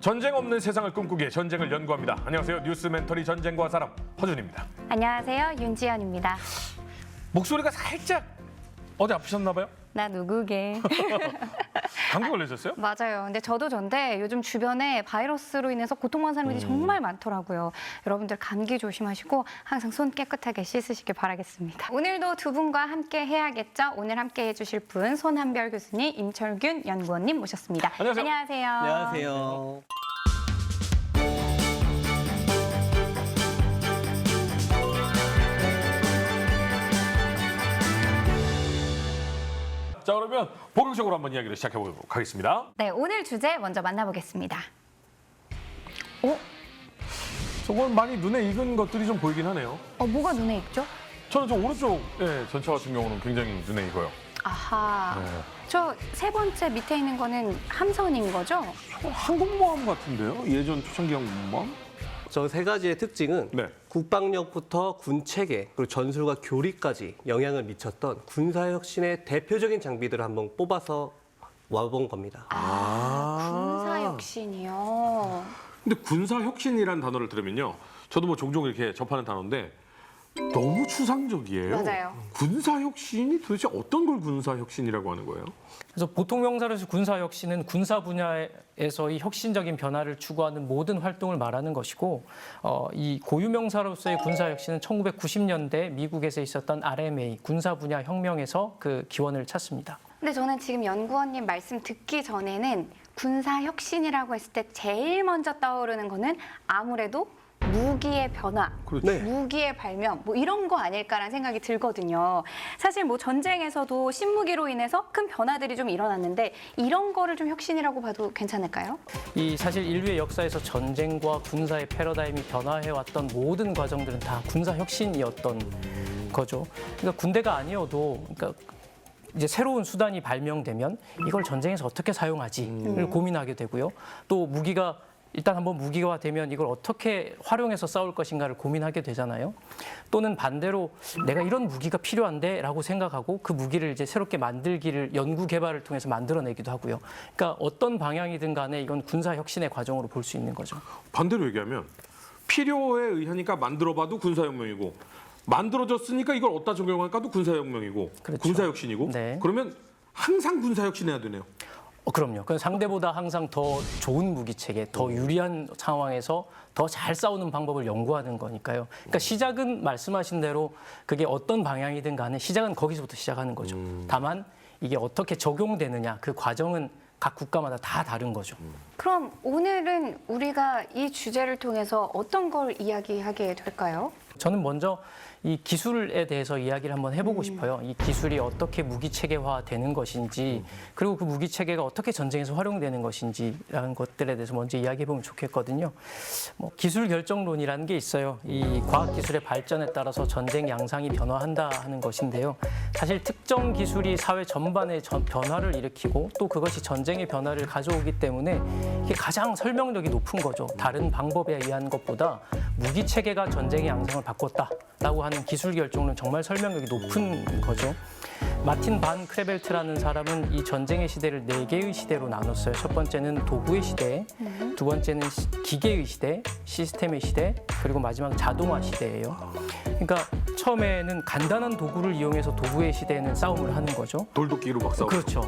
전쟁 없는 세상을 꿈꾸기에 전쟁을 연구합니다. 안녕하세요. 뉴스 멘토리 전쟁과 사람 허준입니다. 안녕하세요. 윤지연입니다. 목소리가 살짝 어디 아프셨나 봐요? 나 누구게? 감기 걸리셨어요? 맞아요. 근데 저도 전데 요즘 주변에 바이러스로 인해서 고통받는 사람들이 정말 많더라고요. 여러분들 감기 조심하시고 항상 손 깨끗하게 씻으시길 바라겠습니다. 오늘도 두 분과 함께 해야겠죠? 오늘 함께 해주실 분 손한별 교수님, 임철균 연구원님 모셨습니다. 안녕하세요. 안녕하세요. 안녕하세요. 자, 그러면 본격적으로 한번 이야기를 시작해 보도록 하겠습니다. 네, 오늘 주제 먼저 만나보겠습니다. 어? 저건 많이 눈에 익은 것들이 좀 보이긴 하네요. 뭐가 눈에 익죠? 저는 저 오른쪽 전차 같은 경우는 굉장히 눈에 익어요. 아하. 네. 저 세 번째 밑에 있는 거는 함선인 거죠? 항공모함 같은데요? 예전 초창기 항공모함? 저 세 가지의 특징은 네. 국방력부터 군 체계, 그리고 전술과 교리까지 영향을 미쳤던 군사혁신의 대표적인 장비들을 한번 뽑아서 와본 겁니다. 군사혁신이요. 근데 군사혁신이라는 단어를 들으면요. 저도 뭐 종종 이렇게 접하는 단어인데 너무 추상적이에요. 맞아요. 군사혁신이 도대체 어떤 걸 군사혁신이라고 하는 거예요? 그래서 보통 명사로서 군사혁신은 군사 분야에서의 혁신적인 변화를 추구하는 모든 활동을 말하는 것이고, 이 고유 명사로서의 군사혁신은 1990년대 미국에서 있었던 RMA 군사 분야 혁명에서 그 기원을 찾습니다. 근데 저는 지금 연구원님 말씀 듣기 전에는 군사혁신이라고 했을 때 제일 먼저 떠오르는 거는 아무래도 무기의 변화, 그렇죠. 네. 무기의 발명, 뭐 이런 거 아닐까라는 생각이 들거든요. 사실 뭐 전쟁에서도 신무기로 인해서 큰 변화들이 좀 일어났는데 이런 거를 좀 혁신이라고 봐도 괜찮을까요? 이 사실 인류의 역사에서 전쟁과 군사의 패러다임이 변화해왔던 모든 과정들은 다 군사혁신이었던 거죠. 그러니까 군대가 아니어도, 그러니까 이제 새로운 수단이 발명되면 이걸 전쟁에서 어떻게 사용하지를 고민하게 되고요. 또 무기가 일단 한번 무기가 되면 이걸 어떻게 활용해서 싸울 것인가를 고민하게 되잖아요. 또는 반대로 내가 이런 무기가 필요한데 라고 생각하고 그 무기를 이제 새롭게 만들기를 연구 개발을 통해서 만들어내기도 하고요. 그러니까 어떤 방향이든 간에 이건 군사혁신의 과정으로 볼 수 있는 거죠. 반대로 얘기하면 필요에 의하니까 만들어봐도 군사혁명이고 만들어졌으니까 이걸 어디다 적용할까도 군사혁명이고 그렇죠. 군사혁신이고 네. 그러면 항상 군사혁신해야 되네요. 그럼요. 그건 상대보다 항상 더 좋은 무기 체계, 더 유리한 상황에서 더 잘 싸우는 방법을 연구하는 거니까요. 그러니까 시작은 말씀하신 대로 그게 어떤 방향이든 간에 시작은 거기서부터 시작하는 거죠. 다만 이게 어떻게 적용되느냐, 그 과정은 각 국가마다 다 다른 거죠. 그럼 오늘은 우리가 이 주제를 통해서 어떤 걸 이야기하게 될까요? 저는 먼저 이 기술에 대해서 이야기를 한번 해보고 싶어요. 이 기술이 어떻게 무기 체계화 되는 것인지, 그리고 그 무기 체계가 어떻게 전쟁에서 활용되는 것인지라는 것들에 대해서 먼저 이야기해보면 좋겠거든요. 뭐 기술 결정론이라는 게 있어요. 이 과학 기술의 발전에 따라서 전쟁 양상이 변화한다 하는 것인데요. 사실 특정 기술이 사회 전반의 변화를 일으키고 또 그것이 전쟁의 변화를 가져오기 때문에 이게 가장 설명력이 높은 거죠. 다른 방법에 의한 것보다 무기 체계가 전쟁의 양상을 바꿨다라고 하는 기술 결정은 정말 설명력이 높은 거죠. 마틴 반 크레벨트라는 사람은 이 전쟁의 시대를 4개의 시대로 나눴어요. 첫 번째는 도구의 시대, 두 번째는 기계의 시대, 시스템의 시대, 그리고 마지막은 자동화 시대예요. 그러니까 처음에는 간단한 도구를 이용해서 도구의 시대에는 싸움을 하는 거죠. 돌도끼로 막 싸우고. 그렇죠.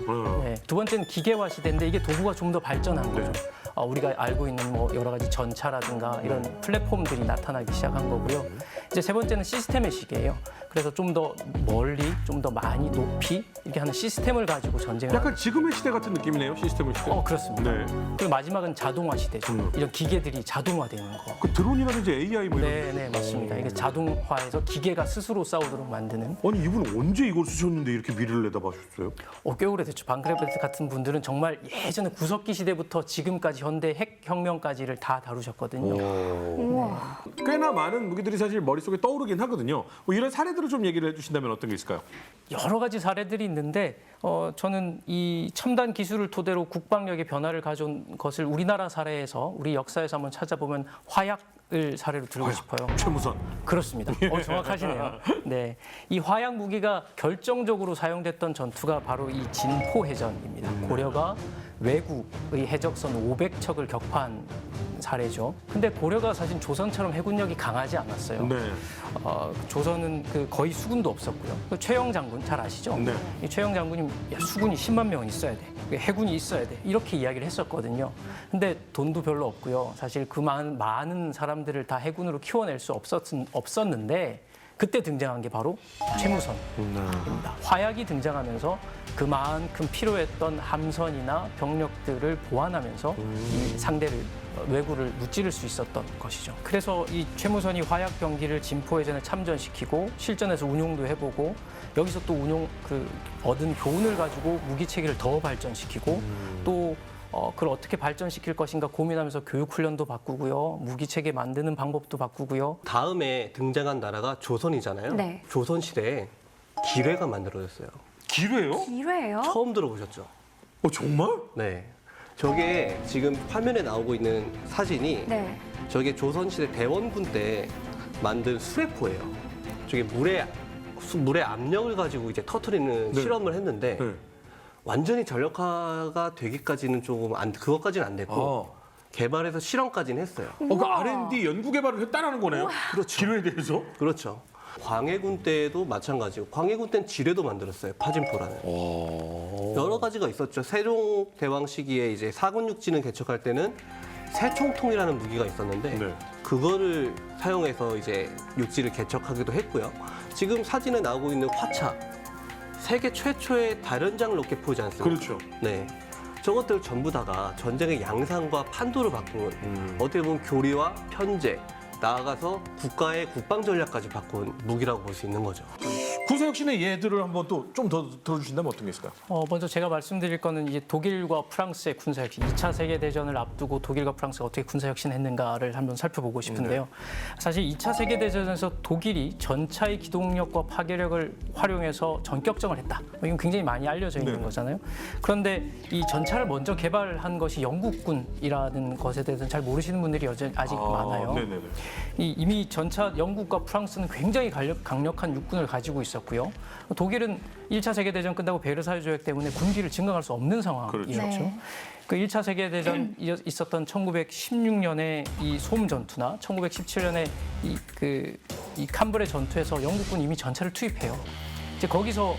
네. 두 번째는 기계화 시대인데 이게 도구가 좀 더 발전한 거죠. 우리가 알고 있는 뭐 여러 가지 전차라든가 이런 플랫폼들이 나타나기 시작한 거고요. 이제 세 번째는 시스템의 시기예요. 그래서 좀 더 멀리, 좀 더 많이 높이 이렇게 하는 시스템을 가지고 전쟁을 약간 지금의 시대 같은 느낌이네요. 시스템의 시대. 그렇습니다. 네. 그리고 마지막은 자동화 시대죠. 이런 기계들이 자동화되는 거. 그 드론이라든지 AI 뭐 이런. 네, 맞습니다. 이게 자동화해서 기계가 스스로 싸우도록 만드는. 아니 이분은 언제 이걸 쓰셨는데 이렇게 미래를 내다봐셨어요? 꽤 오래됐죠. 반크레벨트 같은 분들은 정말 예전에 구석기 시대부터 지금까지 현대 핵혁명까지를 다 다루셨거든요. 우와. 꽤나 많은 무기들이 사실 머릿속에 떠오르긴 하거든요. 뭐 이런 사례들을 좀 얘기를 해주신다면 어떤 게 있을까요? 여러 가지 사례들이 있는데 저는 이 첨단 기술을 토대로 국방력의 변화를 가져온 것을 우리나라 사례에서 우리 역사에서 한번 찾아보면 화약을 사례로 들고 싶어요. 최무선. 그렇습니다. 정확하시네요. 네, 이 화약 무기가 결정적으로 사용됐던 전투가 바로 이 진포해전입니다. 고려가 외국의 해적선 500척을 격파한 사례죠. 근데 고려가 사실 조선처럼 해군력이 강하지 않았어요. 네. 조선은 거의 수군도 없었고요. 최영 장군 잘 아시죠? 네. 이 최영 장군이 야, 수군이 10만 명은 있어야 돼. 해군이 있어야 돼. 이렇게 이야기를 했었거든요. 근데 돈도 별로 없고요. 사실 그 많은 사람들을 다 해군으로 키워낼 수 없었는데 그때 등장한 게 바로 최무선입니다. 화약이 등장하면서 그만큼 필요했던 함선이나 병력들을 보완하면서 이 상대를 왜구를 무찌를 수 있었던 것이죠. 그래서 이 최무선이 화약 병기를 진포해전에 참전시키고 실전에서 운용도 해보고 여기서 또 얻은 교훈을 가지고 무기 체계를 더 발전시키고 또 그걸 어떻게 발전시킬 것인가 고민하면서 교육 훈련도 바꾸고요. 무기 체계 만드는 방법도 바꾸고요. 다음에 등장한 나라가 조선이잖아요. 네. 조선 시대에 기뢰가 만들어졌어요. 기뢰요? 기회예요? 처음 들어보셨죠? 정말? 네. 저게 지금 화면에 나오고 있는 사진이 네. 저게 조선시대 대원군 때 만든 수레포예요. 저게 물의 압력을 가지고 이제 터트리는 네. 실험을 했는데 네. 완전히 전력화가 되기까지는 조금 그것까지는 안 됐고 개발해서 실험까지는 했어요. 그 R&D 연구 개발을 했다라는 거네요. 그렇죠. 기뢰에 대해서. 그렇죠. 광해군 때도 마찬가지고 광해군 때는 지뢰도 만들었어요. 파진포라는. 여러 가지가 있었죠. 세종대왕 시기에 이제 사군육지는 개척할 때는 새총통이라는 무기가 있었는데 네. 그거를 사용해서 이제 육지를 개척하기도 했고요. 지금 사진에 나오고 있는 화차 세계 최초의 다련장 로켓포지 않습니까? 그렇죠. 네. 저것들 전부 다가 전쟁의 양상과 판도를 바꾼 어떻게 보면 교리와 편제 나아가서 국가의 국방 전략까지 바꾼 무기라고 볼 수 있는 거죠. 군사혁신의 예들을 한번 또 좀 더 들어주신다면 어떤 게 있을까요? 먼저 제가 말씀드릴 거는 이제 독일과 프랑스의 군사혁신, 2차 세계대전을 앞두고 독일과 프랑스가 어떻게 군사혁신했는가를 한번 살펴보고 싶은데요. 사실 2차 세계대전에서 독일이 전차의 기동력과 파괴력을 활용해서 전격전을 했다. 이건 굉장히 많이 알려져 있는 네. 거잖아요. 그런데 이 전차를 먼저 개발한 것이 영국군이라는 것에 대해서는 잘 모르시는 분들이 아직 많아요. 네네네. 이미 전차 영국과 프랑스는 굉장히 강력한 육군을 가지고 있었고요. 독일은 1차 세계대전 끝나고 베르사유 조약 때문에 군기를 증강할 수 없는 상황이었죠. 네. 그 1차 세계대전 있었던 1916년에 이 솜 전투나 1917년에 이 캄브레 전투에서 영국군이 이미 전차를 투입해요. 이제 거기서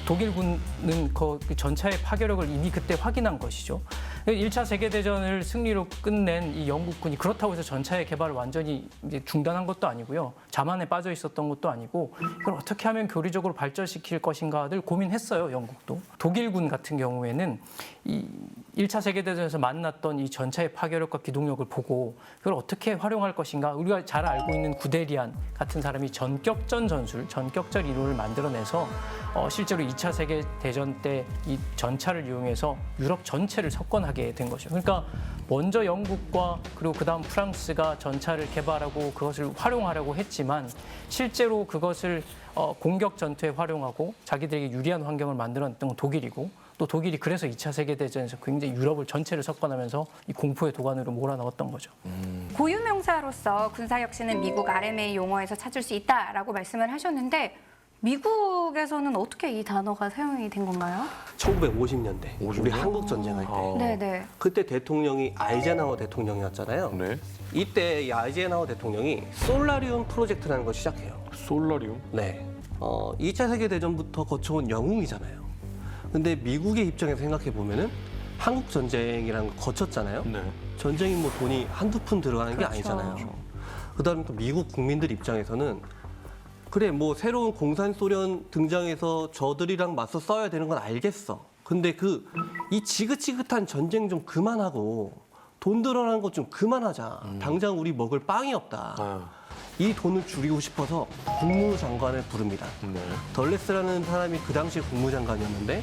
독일군은 그 전차의 파괴력을 이미 그때 확인한 것이죠. 1차 세계대전을 승리로 끝낸 이 영국군이 그렇다고 해서 전차의 개발을 완전히 이제 중단한 것도 아니고요. 자만에 빠져 있었던 것도 아니고 이걸 어떻게 하면 교리적으로 발전시킬 것인가를 고민했어요, 영국도. 독일군 같은 경우에는 이 1차 세계대전에서 만났던 이 전차의 파괴력과 기동력을 보고 그걸 어떻게 활용할 것인가 우리가 잘 알고 있는 구데리안 같은 사람이 전격전 전술, 전격전 이론을 만들어내서 실제로 2차 세계대전 때 이 전차를 이용해서 유럽 전체를 석권하게 된 것이죠. 그러니까 먼저 영국과 그리고 그다음 프랑스가 전차를 개발하고 그것을 활용하려고 했지만 실제로 그것을 공격 전투에 활용하고 자기들에게 유리한 환경을 만들어냈던 건 독일이고 또 독일이 그래서 2차 세계대전에서 굉장히 유럽을 전체를 석권하면서 이 공포의 도가니로 몰아넣었던 거죠. 고유명사로서 군사혁신은 미국 RMA 용어에서 찾을 수 있다라고 말씀을 하셨는데 미국에서는 어떻게 이 단어가 사용이 된 건가요? 1950년대 우리 한국 전쟁할 때 네네. 그때 대통령이 아이젠하워 대통령이었잖아요. 네. 이때 이 아이젠하워 대통령이 솔라리움 프로젝트라는 걸 시작해요. 솔라리움. 네. 2차 세계대전부터 거쳐온 영웅이잖아요. 근데 미국의 입장에서 생각해 보면은 한국 전쟁이라는 걸 거쳤잖아요. 네. 전쟁이 뭐 돈이 한두 푼 들어가는 게 그렇죠. 아니잖아요. 그다음에 또 미국 국민들 입장에서는 그래 뭐 새로운 공산 소련 등장해서 저들이랑 맞서 싸워야 되는 건 알겠어. 근데 이 지긋지긋한 전쟁 좀 그만하고 돈 들어가는 것 좀 그만하자. 당장 우리 먹을 빵이 없다. 이 돈을 줄이고 싶어서 국무장관을 부릅니다. 네. 덜레스라는 사람이 그 당시 국무장관이었는데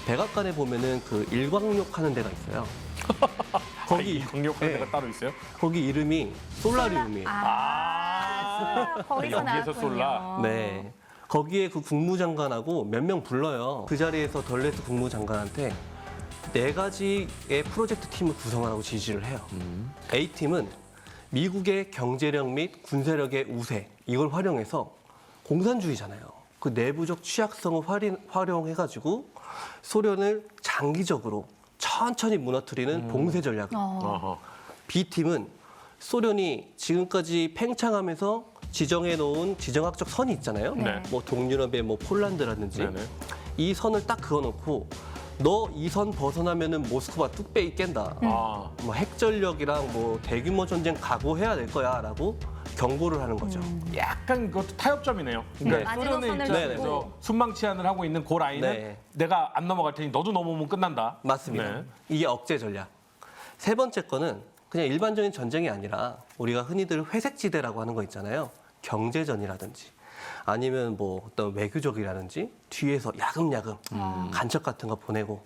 백악관에 보면은 그 일광욕 하는 데가 있어요. 거기 강력한 네. 데가 따로 있어요? 거기 이름이 솔라리움이에요. 거기서 여기에서 나왔군요. 솔라. 네. 거기에 그 국무장관하고 몇 명 불러요. 그 자리에서 덜레스 국무장관한테 4가지의 프로젝트 팀을 구성하라고 지시를 해요. A팀은 미국의 경제력 및 군사력의 우세, 이걸 활용해서 공산주의잖아요. 그 내부적 취약성을 활용해가지고 소련을 장기적으로 천천히 무너뜨리는 봉쇄 전략. 어허. B팀은 소련이 지금까지 팽창하면서 지정해 놓은 지정학적 선이 있잖아요. 네. 뭐 동유럽의 뭐 폴란드라든지 네네. 이 선을 딱 그어놓고 너 이 선 벗어나면은 모스크바 뚝배기 깬다. 아, 뭐 핵전력이랑 뭐 대규모 전쟁 각오해야 될 거야라고 경고를 하는 거죠. 약간 그것도 타협점이네요. 그러니까 네. 소련의 마지노선을 입장에서 주고. 순방 치안을 하고 있는 그 라인은 네. 내가 안 넘어갈 테니 너도 넘어오면 끝난다. 맞습니다. 네. 이게 억제 전략. 세 번째 거는 그냥 일반적인 전쟁이 아니라 우리가 흔히들 회색지대라고 하는 거 있잖아요. 경제전이라든지 아니면 뭐 어떤 외교적이라든지 뒤에서 야금야금 간첩 같은 거 보내고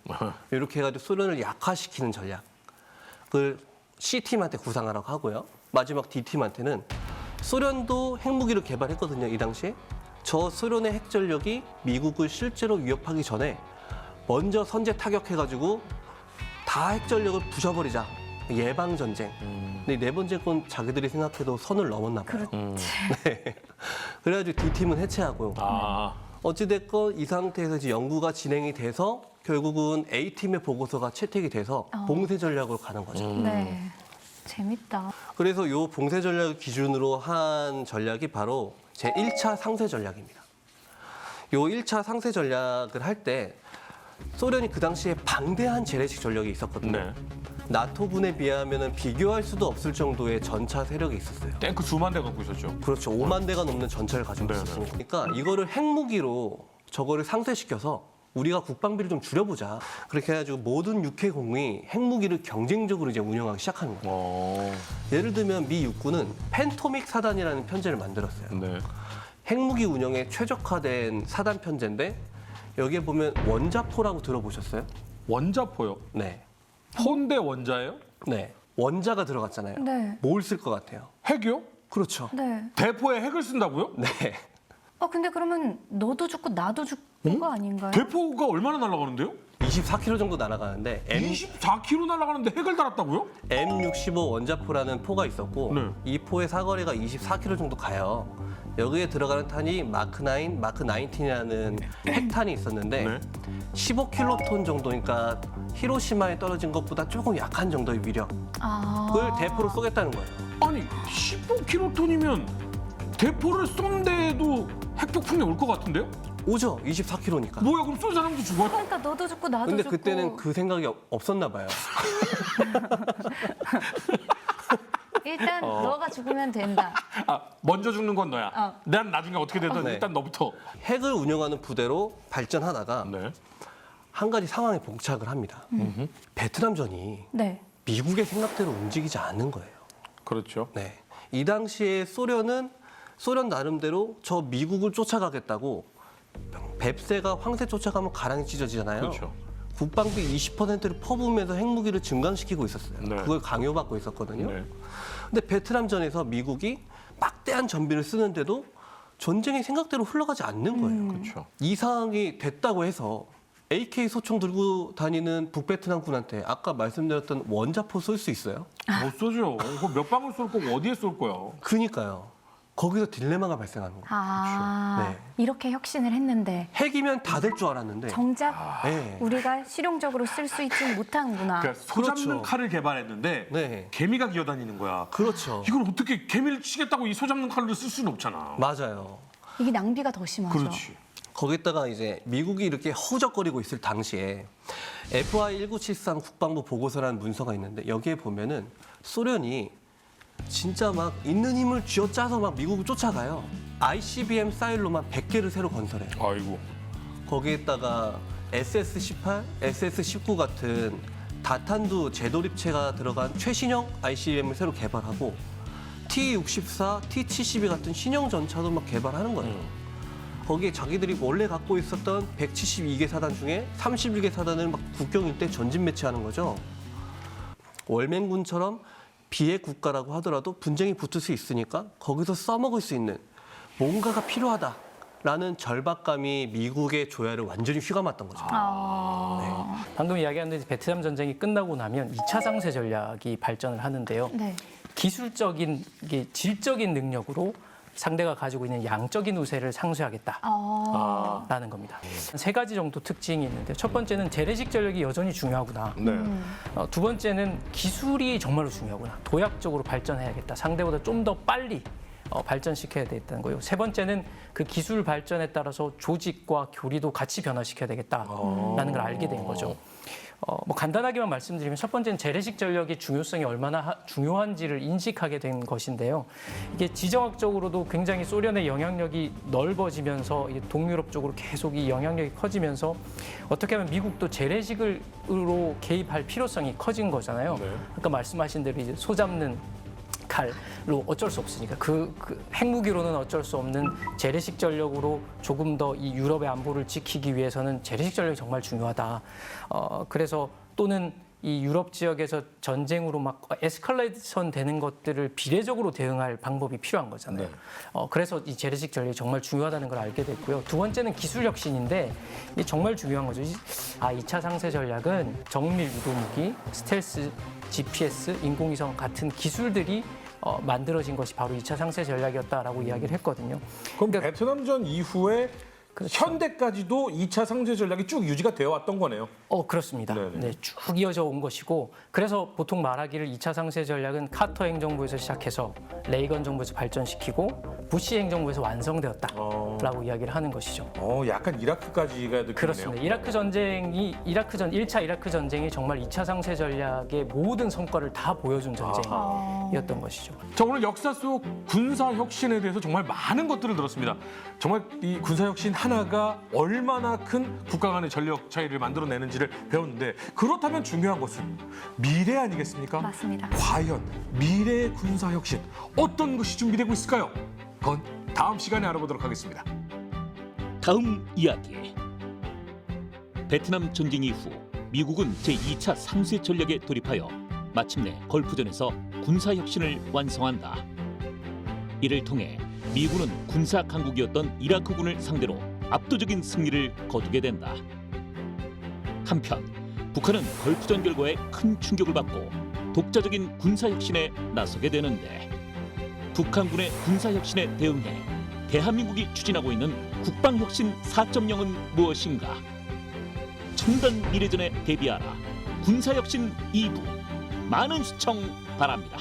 이렇게 해가지고 소련을 약화시키는 전략을 C팀한테 구상하라고 하고요. 마지막 D팀한테는 소련도 핵무기를 개발했거든요. 이 당시에. 저 소련의 핵전력이 미국을 실제로 위협하기 전에 먼저 선제 타격해가지고 다 핵전력을 부셔버리자. 예방전쟁. 근데 네 번째 건 자기들이 생각해도 선을 넘었나 봐요. 네. 그래가지고 D팀은 해체하고요. 아, 어찌됐건 이 상태에서 이제 연구가 진행이 돼서 결국은 A팀의 보고서가 채택이 돼서 봉쇄 전략으로 가는 거죠. 네. 재밌다. 그래서 이 봉쇄 전략을 기준으로 한 전략이 바로 제 1차 상쇄 전략입니다. 이 1차 상쇄 전략을 할 때 소련이 그 당시에 방대한 재래식 전력이 있었거든요. 네. 나토군에 비하면 비교할 수도 없을 정도의 전차 세력이 있었어요. 탱크 수만 대 갖고 있었죠. 그렇죠. 5만 대가 넘는 전차를 가지고 네네. 있었으니까. 그러니까 이거를 핵무기로 저거를 상쇄시켜서 우리가 국방비를 좀 줄여보자. 그렇게 해가지고 모든 육해공이 핵무기를 경쟁적으로 이제 운영하기 시작하는 거예요. 어, 예를 들면 미 육군은 펜토믹 사단이라는 편제를 만들었어요. 네. 핵무기 운영에 최적화된 사단 편제인데 여기에 보면 원자포라고 들어보셨어요? 원자포요. 네. 포인데 원자예요? 네. 원자가 들어갔잖아요. 네. 뭘 쓸 것 같아요? 핵이요? 그렇죠. 네. 대포에 핵을 쓴다고요? 네. 근데 그러면 너도 죽고 나도 죽는 거 아닌가요? 대포가 얼마나 날아가는데요? 24km 정도 날아가는데 24km 날아가는데 핵을 달았다고요? M65 원자포라는 포가 있었고 네. 이 포의 사거리가 24km 정도 가요. 여기에 들어가는 탄이 마크 9, 마크 19이라는 핵탄이 있었는데 네. 15킬로톤 정도니까 히로시마에 떨어진 것보다 조금 약한 정도의 위력을 아. 대포로 쏘겠다는 거예요. 아니 15km이면 대포를 쏜데도 핵폭풍이 올 것 같은데요? 오죠. 24km니까. 뭐야 그럼 쏜 사람도 죽어요? 그러니까 너도 죽고 나도 근데 죽고. 그때는 그 생각이 없었나 봐요. 일단 너가 죽으면 된다. 아 먼저 죽는 건 너야. 난 나중에 어떻게 되든 네. 일단 너부터. 핵을 운영하는 부대로 발전하다가 네. 한 가지 상황에 봉착을 합니다. 베트남전이 네. 미국의 생각대로 움직이지 않는 거예요. 그렇죠. 네. 이 당시에 소련 나름대로 저 미국을 쫓아가겠다고 뱁새가 황새 쫓아가면 가랑이 찢어지잖아요. 그렇죠. 국방비 20%를 퍼부으면서 핵무기를 증강시키고 있었어요. 네. 그걸 강요받고 있었거든요. 네. 근데 베트남전에서 미국이 막대한 전비를 쓰는데도 전쟁이 생각대로 흘러가지 않는 거예요. 그렇죠. 이 상황이 됐다고 해서 AK 소총 들고 다니는 북베트남군한테 아까 말씀드렸던 원자포 쏠 수 있어요? 못 쏘죠. 그거 몇 방울 쏠 거고 어디에 쏠 거야? 그니까요. 거기서 딜레마가 발생하는 거예요. 아. 네. 이렇게 혁신을 했는데 핵이면 다 될 줄 알았는데. 정작 네. 우리가 실용적으로 쓸 수 있지는 못하는구나. 그러니까 소 잡는 그렇죠. 칼을 개발했는데 네. 개미가 기어다니는 거야. 그렇죠. 이걸 어떻게 개미를 치겠다고 이 소 잡는 칼을 쓸 수는 없잖아. 맞아요. 이게 낭비가 더 심하죠. 그렇지. 거기다가 이제 미국이 이렇게 허우적거리고 있을 당시에 FI-1973 국방부 보고서라는 문서가 있는데 여기에 보면은 소련이 진짜 막 있는 힘을 쥐어짜서 막 미국을 쫓아가요. ICBM 사일로만 100개를 새로 건설해요. 아이고. 거기에다가 SS-18, SS-19 같은 다탄두 재도립체가 들어간 최신형 ICBM을 새로 개발하고 T-64, T-72 같은 신형 전차도 막 개발하는 거예요. 거기에 자기들이 원래 갖고 있었던 172개 사단 중에 31개 사단을 막 국경 일대 전진 배치하는 거죠. 월맹군처럼 비핵 국가라고 하더라도 분쟁이 붙을 수 있으니까 거기서 써먹을 수 있는 뭔가가 필요하다라는 절박감이 미국의 조야를 완전히 휘감았던 거죠. 방금 이야기한 대로 베트남 전쟁이 끝나고 나면 2차 상쇄 전략이 발전을 하는데요. 네. 기술적인 이게 질적인 능력으로 상대가 가지고 있는 양적인 우세를 상쇄하겠다라는 겁니다. 세 가지 정도 특징이 있는데 첫 번째는 재래식 전력이 여전히 중요하구나. 네. 두 번째는 기술이 정말로 중요하구나. 도약적으로 발전해야겠다. 상대보다 좀 더 빨리 발전시켜야 되겠다는 거예요. 세 번째는 그 기술 발전에 따라서 조직과 교리도 같이 변화시켜야 되겠다라는 걸 알게 된 거죠. 뭐 간단하게만 말씀드리면 첫 번째는 재래식 전력의 중요성이 얼마나 중요한지를 인식하게 된 것인데요. 이게 지정학적으로도 굉장히 소련의 영향력이 넓어지면서 이게 동유럽 쪽으로 계속 이 영향력이 커지면서 어떻게 하면 미국도 재래식으로 개입할 필요성이 커진 거잖아요. 네. 아까 말씀하신 대로 이제 소 잡는 칼로 어쩔 수 없으니까 그 핵무기로는 어쩔 수 없는 재래식 전력으로 조금 더 이 유럽의 안보를 지키기 위해서는 재래식 전력이 정말 중요하다. 그래서 또는 이 유럽 지역에서 전쟁으로 막 에스컬레이션 되는 것들을 비례적으로 대응할 방법이 필요한 거잖아요. 네. 그래서 이 재래식 전력이 정말 중요하다는 걸 알게 됐고요. 두 번째는 기술 혁신인데 이게 정말 중요한 거죠. 2차 상세 전략은 정밀 유도무기, 스텔스, GPS, 인공위성 같은 기술들이 만들어진 것이 바로 2차 상세 전략이었다라고 이야기를 했거든요. 그럼 베트남전 이후에 현대까지도 2차 상세 전략이 쭉 유지가 되어 왔던 거네요. 그렇습니다. 네네. 네, 쭉 이어져 온 것이고 그래서 보통 말하기를 2차 상세 전략은 카터 행정부에서 시작해서 레이건 정부에서 발전시키고 부시 행정부에서 완성되었다라고 이야기를 하는 것이죠. 약간 이라크까지가 느끼네요. 그렇습니다. 이라크전 1차 이라크 전쟁이 정말 2차 상세 전략의 모든 성과를 다 보여준 전쟁이었던 것이죠. 자, 오늘 역사 속 군사 혁신에 대해서 정말 많은 것들을 들었습니다. 정말 이 군사 혁신 하나가 얼마나 큰 국가 간의 전력 차이를 만들어내는지를 배웠는데 그렇다면 중요한 것은 미래 아니겠습니까? 맞습니다. 과연 미래의 군사 혁신 어떤 것이 준비되고 있을까요? 그건 다음 시간에 알아보도록 하겠습니다. 다음 이야기. 베트남 전쟁 이후 미국은 제2차 상세 전략에 돌입하여 마침내 걸프전에서 군사 혁신을 완성한다. 이를 통해 미군은 군사 강국이었던 이라크군을 상대로 압도적인 승리를 거두게 된다. 한편 북한은 걸프전 결과에 큰 충격을 받고 독자적인 군사 혁신에 나서게 되는데 북한군의 군사 혁신에 대응해 대한민국이 추진하고 있는 국방혁신 4.0은 무엇인가? 첨단 미래전에 대비하라. 군사혁신 2부 많은 시청 바랍니다.